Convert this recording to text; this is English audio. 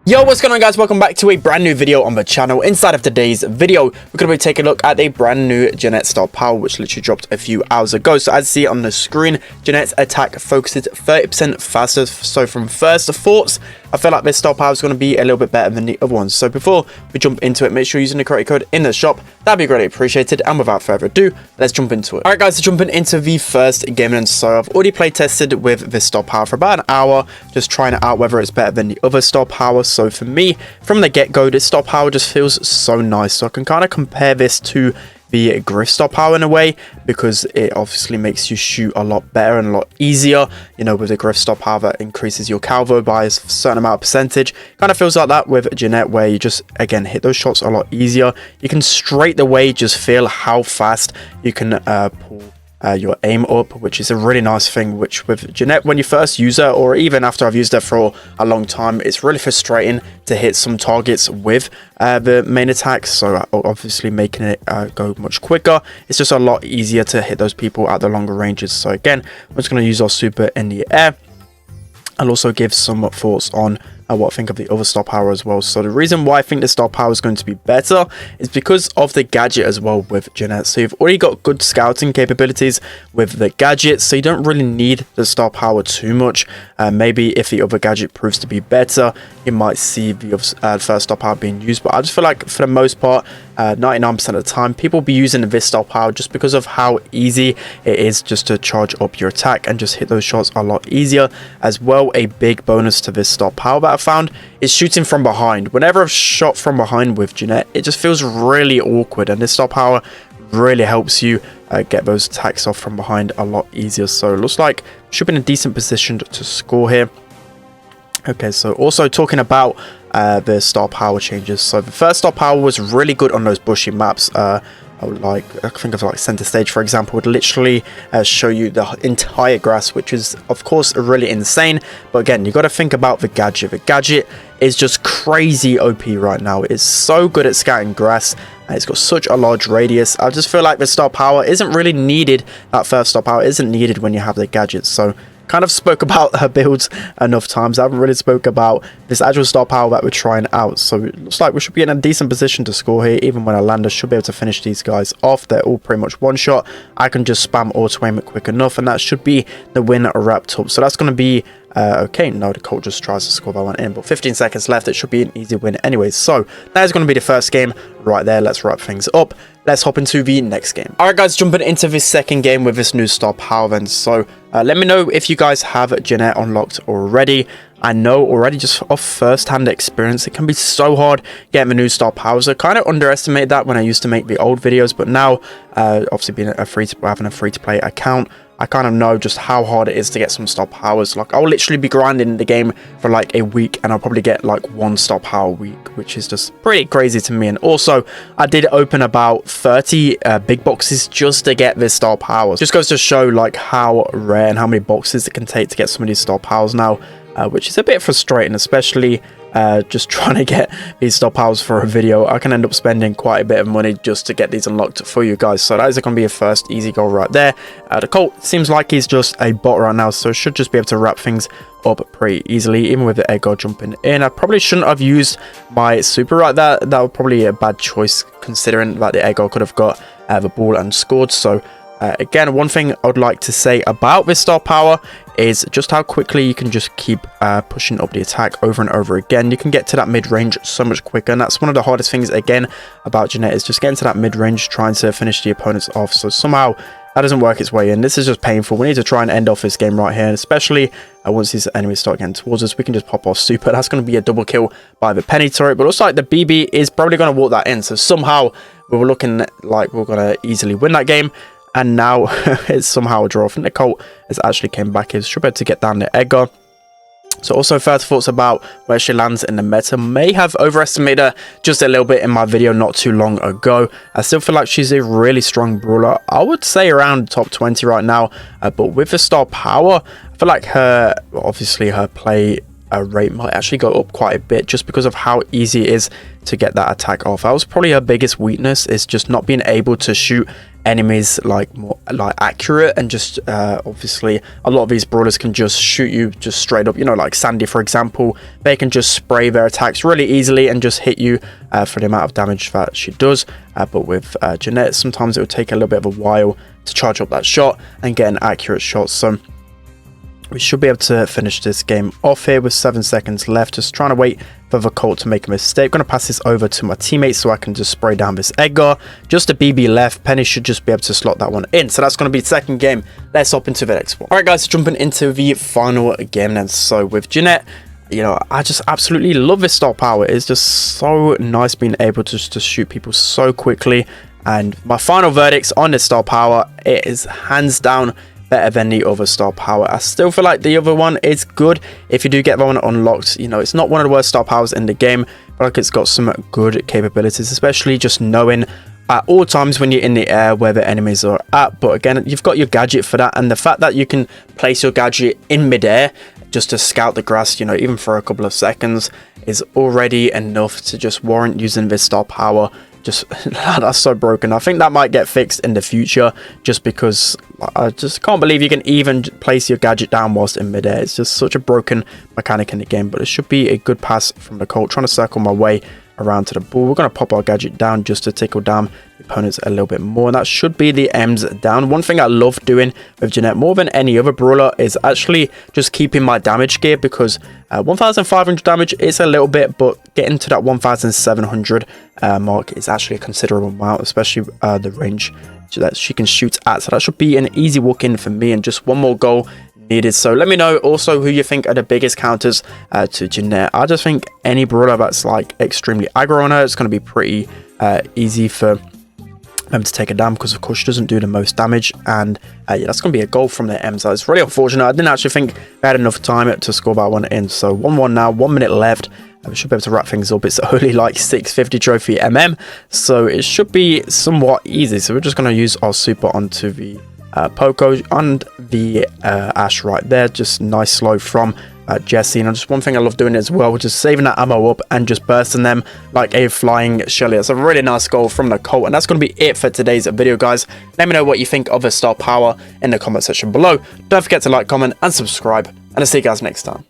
Yo, what's going on, guys? Welcome back to a brand new video on the channel. Inside of today's video, we're going to be taking a look at a brand new Jeanette star power which literally dropped a few hours ago. So as you see on the screen, Jeanette's attack focuses 30% faster. So from first thoughts, I feel like this star power is going to be a little bit better than the other ones. So before we jump into it, make sure you're using the correct code in the shop. That'd be greatly appreciated. And without further ado, let's jump into it. Alright guys, so jumping into the first game. And so I've already play tested with this star power for about an hour, just trying it out whether it's better than the other star power. So for me, from the get-go, this star power just feels so nice. So I can kind of compare this to the Griff star power in a way, because it obviously makes you shoot a lot better and a lot easier. You know, with the Griff star power that increases your calvo by a certain amount of percentage. Kind of feels like that with Jeanette, where you just again hit those shots a lot easier. You can straight away just feel how fast you can pull your aim up, which is a really nice thing, which with Jeanette, when you first use her, or even after I've used her for a long time, it's really frustrating to hit some targets with the main attack. So obviously making it go much quicker, it's just a lot easier to hit those people at the longer ranges. So again, I'm just going to use our super in the air. I'll also give some thoughts on what I think of the other star power as well. So the reason why I think the star power is going to be better is because of the gadget as well with Jeanette. So you've already got good scouting capabilities with the gadget, so you don't really need the star power too much. Maybe if the other gadget proves to be better, you might see the first star power being used, but I just feel like for the most part, 99% of the time, people will be using this star power just because of how easy it is just to charge up your attack and just hit those shots a lot easier. As well, a big bonus to this star power that I found is shooting from behind. Whenever I've shot from behind with Jeanette, it just feels really awkward, and this star power really helps you get those attacks off from behind a lot easier. So it looks like should be in a decent position to score here. Okay, so also talking about the star power changes. So the first star power was really good on those bushy maps. I think of like center stage, for example, would literally show you the entire grass, which is of course really insane. But again, you got to think about the gadget. The gadget is just crazy OP right now. It's so good at scouting grass, and it's got such a large radius. I just feel like the star power isn't really needed. That first star power isn't needed when you have the gadget. So kind of spoke about her builds enough times. I haven't really spoke about this actual star power that we're trying out. So it looks like we should be in a decent position to score here. Even when I land, I should be able to finish these guys off. They're all pretty much one shot. I can just spam auto aim it quick enough, and that should be the win wrapped up. So that's going to be okay. No, the Colt just tries to score that one in, but 15 seconds left. It should be an easy win anyways. So that is going to be the first game right there. Let's wrap things up. Let's hop into the next game. All right, guys, jumping into this second game with this new star power then. So let me know if you guys have Jeanette unlocked already. I know already just off first-hand experience, it can be so hard getting the new star powers. I kind of underestimated that when I used to make the old videos, but now obviously being having a free-to-play account, I kind of know just how hard it is to get some star powers. Like, I'll literally be grinding the game for like a week, and I'll probably get like 1 star power a week, which is just pretty crazy to me. And also, I did open about 30 big boxes just to get this star powers. Just goes to show like how rare and how many boxes it can take to get some of these star powers now, which is a bit frustrating, especially just trying to get these star powers for a video. I can end up spending quite a bit of money just to get these unlocked for you guys. So that is going to be a first easy goal right there. The Colt seems like he's just a bot right now, so should just be able to wrap things up pretty easily, even with the air guard jumping in. I probably shouldn't have used my super right there. That was probably a bad choice, considering that the air guard could have got the ball and scored. So again, one thing I would like to say about this star power is just how quickly you can just keep pushing up the attack over and over again. You can get to that mid-range so much quicker, and that's one of the hardest things again about Jeanette, is just getting to that mid-range, trying to finish the opponents off. So somehow that doesn't work its way in. This is just painful. We need to try and end off this game right here, and especially once these enemies start getting towards us, we can just pop off super. That's going to be a double kill by the penny turret, but it looks like the BB is probably going to walk that in. So somehow we were looking like we're going to easily win that game. And now it's somehow a draw. I think the Colt has actually came back. He should be able to get down the Edgar. So also further thoughts about where she lands in the meta. May have overestimated her just a little bit in my video not too long ago. I still feel like she's a really strong brawler. I would say around top 20 right now. But with the star power, I feel like her, obviously her play rate might actually go up quite a bit just because of how easy it is to get that attack off. That was probably her biggest weakness, is just not being able to shoot enemies like more like accurate, and just obviously a lot of these brawlers can just shoot you just straight up, you know, like Sandy for example. They can just spray their attacks really easily and just hit you for the amount of damage that she does, but with Jeanette sometimes it would take a little bit of a while to charge up that shot and get an accurate shot. So we should be able to finish this game off here with 7 seconds left. Just trying to wait for the Colt to make a mistake. I'm going to pass this over to my teammates so I can just spray down this Edgar. Just a BB left. Penny should just be able to slot that one in. So that's going to be the second game. Let's hop into the next one. All right, guys, jumping into the final game then. So with Jeanette, you know, I just absolutely love this star power. It's just so nice being able to just shoot people so quickly. And my final verdicts on this star power, it is hands down better than the other star power. I still feel like the other one is good if you do get that one unlocked. You know, it's not one of the worst star powers in the game, but like it's got some good capabilities, especially just knowing at all times when you're in the air where the enemies are at. But again, you've got your gadget for that, and the fact that you can place your gadget in midair just to scout the grass, you know, even for a couple of seconds, is already enough to just warrant using this star power. Just that's so broken. I think that might get fixed in the future, just because I just can't believe you can even place your gadget down whilst in midair. It's just such a broken mechanic in the game, but it should be a good pass from the Colt. Trying to circle my way around to the ball. We're going to pop our gadget down just to tickle down the opponents a little bit more, and that should be the M's down. One thing I love doing with Jeanette more than any other brawler is actually just keeping my damage gear, because 1500 damage is a little bit, but getting to that 1700 mark is actually a considerable amount, especially the range that she can shoot at. So that should be an easy walk in for me, and just one more goal needed. So let me know also who you think are the biggest counters to Jeanette. I just think any brawler that's like extremely aggro on her, it's going to be pretty easy for them to take her down, because of course she doesn't do the most damage. And yeah, that's going to be a goal from the M's. It's really unfortunate. I didn't actually think they had enough time to score that one in. So 1-1 now, 1 minute left. We should be able to wrap things up. It's only like 650 trophy so it should be somewhat easy. So we're just going to use our super onto the Poco and the Ash right there. Just nice slow from Jessie. And just one thing I love doing as well, just saving that ammo up and just bursting them like a flying Shelly. That's a really nice goal from the Colt. And that's going to be it for today's video, guys. Let me know what you think of the star power in the comment section below. Don't forget to like, comment and subscribe, and I'll see you guys next time.